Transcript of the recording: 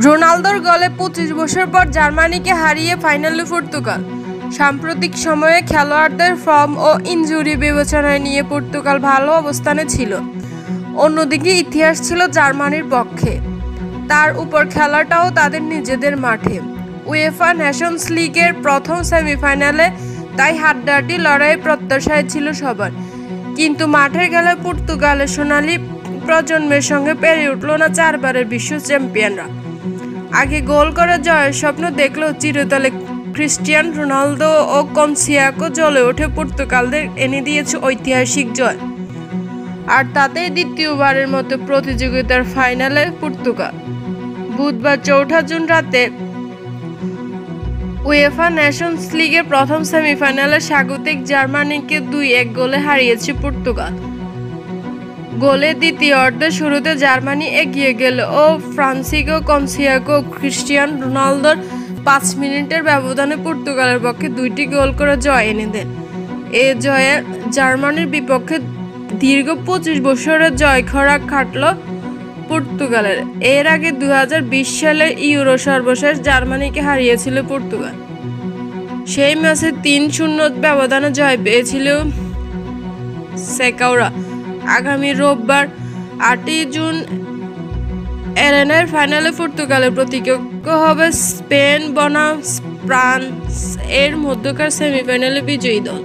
রোনালদোর গোলে ২৫ বছর পর জার্মানিকে হারিয়ে ফাইনালে পর্তুগাল। সাম্প্রতিক সময়ে খেলোয়াড়দের ফর্ম ও ইনজুরি বিবেচনায় নিয়ে পর্তুগাল ভালো অবস্থানে ছিল। অন্যদিকে ইতিহাস ছিল জার্মানির পক্ষে, তার উপর খেলাটাও তাদের নিজেদের মাঠে। উয়েফা নেশনস লিগের প্রথম সেমিফাইনালে তাই হাড্ডাহাড্ডি লড়াইয়ের প্রত্যাশায় ছিল সবার, কিন্তু মাঠের খেলায় পর্তুগালের সোনালি প্রজন্মের সঙ্গে পেরে উঠল না চারবারের বিশ্ব চ্যাম্পিয়নরা। আগে গোল করে জয়ের স্বপ্ন দেখলেও চিরতরে ক্রিস্টিয়ানো রোনালদো ও কনসিয়াকো জ্বলে ওঠে পর্তুগালদের এনে দিয়েছে ঐতিহাসিক জয়। আর তাতেই দ্বিতীয়বারের মতো প্রতিযোগিতার ফাইনালে পর্তুগাল। বুধবার ৪ জুন রাতে উয়েফা নেশনস লিগের প্রথম সেমিফাইনালে স্বাগতিক জার্মানিকে ২-১ গোলে হারিয়েছে পর্তুগাল। গোলের দ্বিতীয় অর্ধের শুরুতে জার্মানি এগিয়ে গেলেও ফ্রান্সিসকো কনসিয়াকো ও ক্রিস্টিয়ানো রোনালদোর ৫ মিনিটের ব্যবধানে পর্তুগালের পক্ষে ২টি গোল করে জয় এনে দেন। এ জয়ে জার্মানির বিপক্ষে দীর্ঘ ২৫ বছরের জয়খরা কাটল পর্তুগালের। এর আগে ২০২০ সালে ইউরো সর্বশেষ জার্মানিকে হারিয়েছিল পর্তুগাল। সেই ম্যাচে ৩-০ ব্যবধানে জয় পেয়েছিল সেকাওরা। আগামী রোববার ৮ জুন এরেনার ফাইনালে পর্তুগালের প্রতিপক্ষ হবে স্পেন বনাম ফ্রান্স এর মধ্যকার সেমিফাইনালে বিজয়ী দল।